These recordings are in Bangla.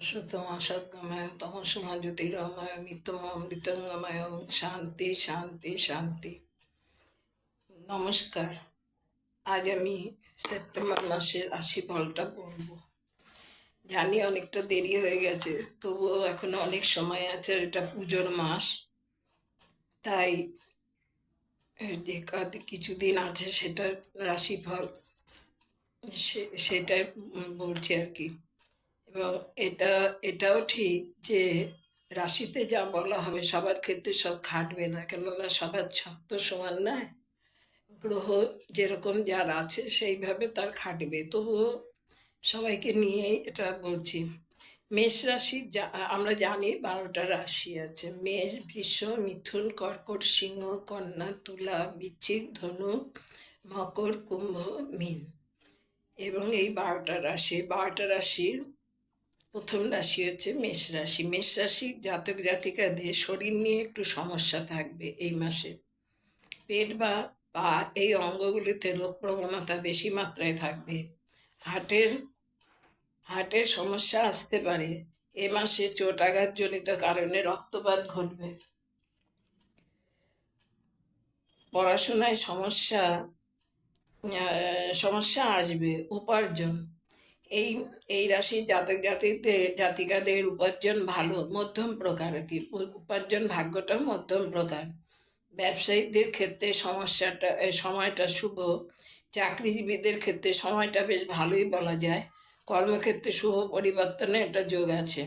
অসতম অসৎগময় তমসমা জ্যোতির্গময় নিত্যম অমৃতঙ্গময় শান্তি শান্তি শান্তি। নমস্কার। আজ আমি সেপ্টেম্বর মাসের রাশিফলটা বলবো। জানি অনেকটা দেরি হয়ে গেছে, তবুও এখনো অনেক সময় আছে। এটা পুজোর মাস, তাই যে কিছুদিন আছে সেটার রাশিফল সেটাই বলছি আর কি। এবং এটাও ঠিক যে রাশিতে যা বলা হবে সবার ক্ষেত্রে সব খাটবে না, কেননা সবার ছক সমান নয়। গ্রহ যেরকম যার আছে সেইভাবে তার খাটবে, তবুও সবাইকে নিয়েই এটা বলছি। মেষ রাশি আমরা জানি 12টা রাশি আছে: মেষ, বৃষ, মিথুন, কর্কট, সিংহ, কন্যা, তুলা, বৃশ্চিক, ধনু, মকর, কুম্ভ, মীন। এবং এই 12টা রাশির প্রথম রাশি হচ্ছে মেষ রাশি। মেষ রাশি জাতক জাতিকাদের শরীর নিয়ে একটু সমস্যা থাকবে এই মাসে। পেট বা পা এই অঙ্গগুলিতে রোগ প্রবণতা বেশি মাত্রায় থাকবে। হার্টের সমস্যা আসতে পারে। এ মাসে চোট আঘাতজনিত কারণে রক্তপাত ঘটবে। পড়াশোনায় সমস্যা আসবে। উপার্জন, এই এই রাশির জাতিকাদের উপার্জন ভালো, মধ্যম প্রকার আর কি। উপার্জন ভাগ্যটা মধ্যম প্রকার। ব্যবসায়ীদের ক্ষেত্রে সময়টা শুভ। চাকরিজীবীদের ক্ষেত্রে সময়টা বেশ ভালোই বলা যায়। কর্মক্ষেত্রে শুভ পরিবর্তনের একটা যোগ আছে।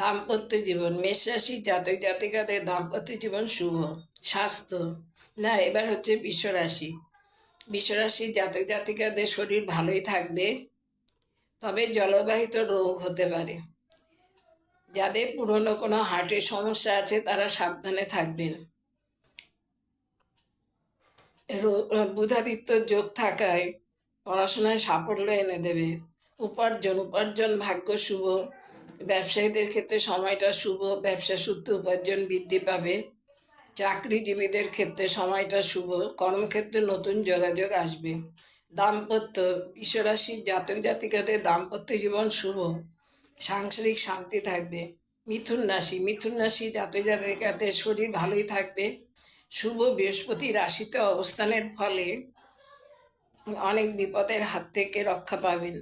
দাম্পত্য জীবন, মেষ রাশির জাতিকাদের দাম্পত্য জীবন শুভ। স্বাস্থ্য, না, এবার হচ্ছে বিশ্বরাশি। বিশ্বরাশির জাতিকাদের শরীর ভালোই থাকবে, তবে জলবাহিত রোগ হতে পারে। যাদের পুরনো কোনো হার্টের সমস্যা আছে তারা সাবধানে থাকবেন। বুধাদিত্য যোগ থাকায় পড়াশোনায় সাফল্য এনে দেবে। উপার্জন ভাগ্য শুভ। ব্যবসায়ীদের ক্ষেত্রে সময়টা শুভ, ব্যবসা সূত্রে উপার্জন বৃদ্ধি পাবে। চাকরিজীবীদের ক্ষেত্রে সময়টা শুভ, কর্মক্ষেত্রে নতুন যোগাযোগ আসবে। দাম্পত্য, বিশ্বরাশির জাতিকাদের দাম্পত্য জীবন শুভ, সাংসারিক শান্তি থাকবে। মিথুন রাশি জাতিকাদের শরীর ভালোই থাকবে। শুভ বৃহস্পতি রাশিতে অবস্থানের ফলে অনেক বিপদের হাত থেকে রক্ষা পাবেন।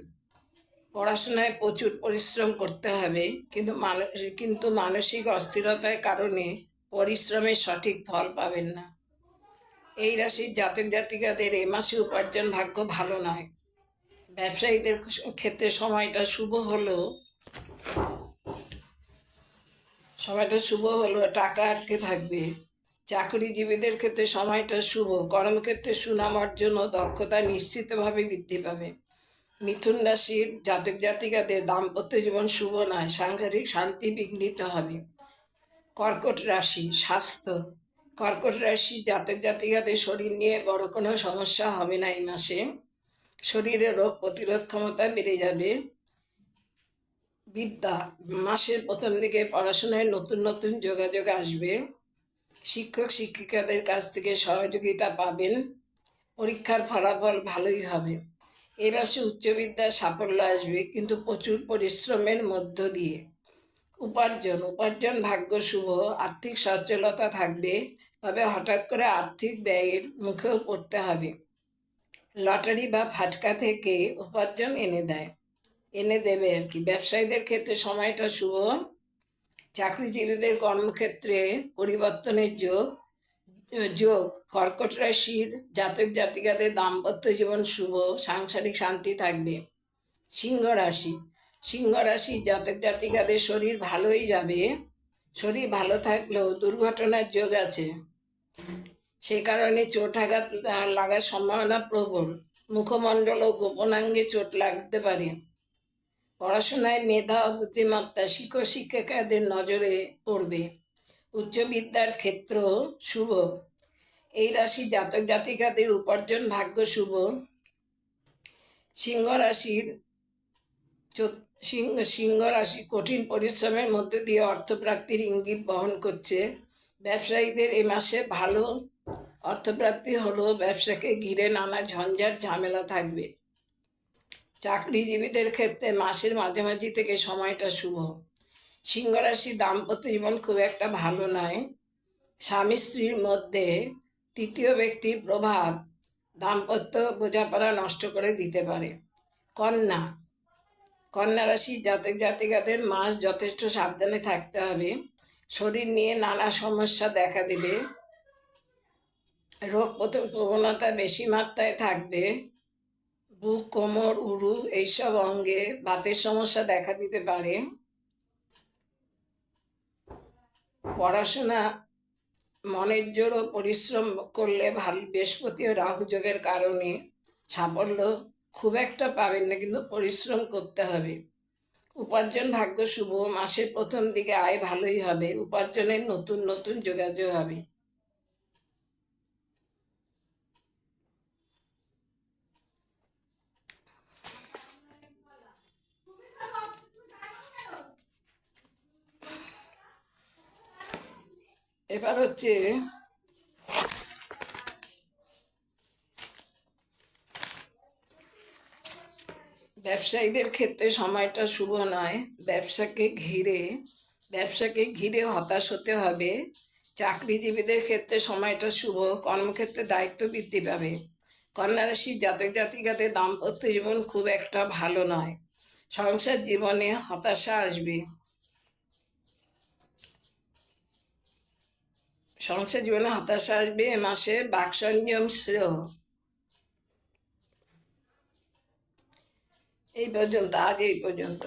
পড়াশোনায় প্রচুর পরিশ্রম করতে হবে, কিন্তু মানসিক অস্থিরতার কারণে পরিশ্রমের সঠিক ফল পাবেন না। এই রাশির জাতিকাদের এ মাসে উপার্জন ভাগ্য ভালো নয়। ব্যবসায়ীদের ক্ষেত্রে সময়টা শুভ হলেও টাকা আটকে থাকবে। চাকরিজীবীদের ক্ষেত্রে সময়টা শুভ, কর্মক্ষেত্রে সুনাম অর্জন ও দক্ষতা নিশ্চিতভাবে বৃদ্ধি পাবে। মিথুন রাশির জাতিকাদের দাম্পত্য জীবন শুভ নয়, সাংসারিক শান্তি বিঘ্নিত হবে। কর্কট রাশি, স্বাস্থ্য, কর্কট রাশি জাতিকাদের শরীর নিয়ে বড় কোনো সমস্যা হবে না এই মাসে। শরীরে রোগ প্রতিরোধ ক্ষমতা বেড়ে যাবে। বিদ্যা, মাসের প্রথম দিকে পড়াশোনায় নতুন যোগাযোগ আসবে। শিক্ষক শিক্ষিকাদের কাছ থেকে সহযোগিতা পাবেন। পরীক্ষার ফলাফল ভালোই হবে। এ মাসে উচ্চবিদ্যার সাফল্য আসবে, কিন্তু প্রচুর পরিশ্রমের মধ্য দিয়ে। উপার্জন ভাগ্য শুভ, আর্থিক সচ্ছলতা থাকবে, তবে হঠাৎ করে আর্থিক ব্যয়ের মুখেও পড়তে হবে। লটারি বা ফাটকা থেকে উপার্জন এনে দেবে আর কি। ব্যবসায়ীদের ক্ষেত্রে সময়টা শুভ। চাকরিজীবীদের কর্মক্ষেত্রে পরিবর্তনের যোগ। কর্কট রাশির জাতিকাদের দাম্পত্য জীবন শুভ, সাংসারিক শান্তি থাকবে। সিংহ রাশি জাতিকাদের শরীর ভালোই যাবে। শরীর ভালো থাকলেও দুর্ঘটনার যোগ আছে, সে কারণে চোট আঘাত লাগার সম্ভাবনা প্রবল। মুখমণ্ডল ও গোপনাঙ্গে চোট লাগতে পারে। পড়াশোনায় মেধা ও বুদ্ধিমত্তা শিক্ষক শিক্ষিকাদের নজরে পড়বে। উচ্চ বিদ্যার ক্ষেত্র শুভ। এই রাশি জাতিকাদের উপার্জন ভাগ্য শুভ। সিংহ রাশি কঠিন পরিশ্রমের মধ্যে দিয়ে অর্থপ্রাপ্তির ইঙ্গিত বহন করছে। ব্যবসায়ীদের এ মাসে ভালো অর্থপ্রাপ্তি হলেও ব্যবসাকে ঘিরে নানা ঝঞ্ঝাট ঝামেলা থাকবে। চাকরিজীবীদের ক্ষেত্রে মাসের মাঝামাঝি থেকে সময়টা শুভ। সিংহ রাশি দাম্পত্য জীবন খুব একটা ভালো নয়। স্বামী স্ত্রীর মধ্যে তৃতীয় ব্যক্তির প্রভাব দাম্পত্য বোঝাপড়া নষ্ট করে দিতে পারে। কন্যা কন্যা রাশি জাতক জাতিকাদের মাস যথেষ্ট সাবধানে থাকতে হবে। শরীর নিয়ে নানা সমস্যা দেখা দেবে। রোগ প্রবণতা বেশি মাত্রায় থাকবে। বুক, কোমর, উরু এইসব অঙ্গে বাতের সমস্যা দেখা দিতে পারে। পড়াশোনা মনের জোর ও পরিশ্রম করলে ভালো। বৃহস্পতি ও রাহু যোগের কারণে সাফল্য খুব একটা পাবেন না, কিন্তু পরিশ্রম করতে হবে। উপার্জন ভাগ্য শুভ। মাসের প্রথম দিকে আয় ভালোই হবে। উপার্জনের নতুন নতুন যোগাযোগ হবে। এবার হচ্ছে ব্যবসায়ীদের ক্ষেত্রে সময়টা শুভ নয়। ব্যবসাকে ঘিরে হতাশ হতে হবে। চাকরিজীবীদের ক্ষেত্রে সময়টা শুভ। কর্মক্ষেত্রে দায়িত্ব বৃদ্ধি পাবে। কন্যা রাশির জাতক জাতিকাদের দাম্পত্য জীবন খুব একটা ভালো নয়। সংসার জীবনে হতাশা আসবে। এ মাসে বাকসংযম শ্রেয়। এই পর্যন্ত।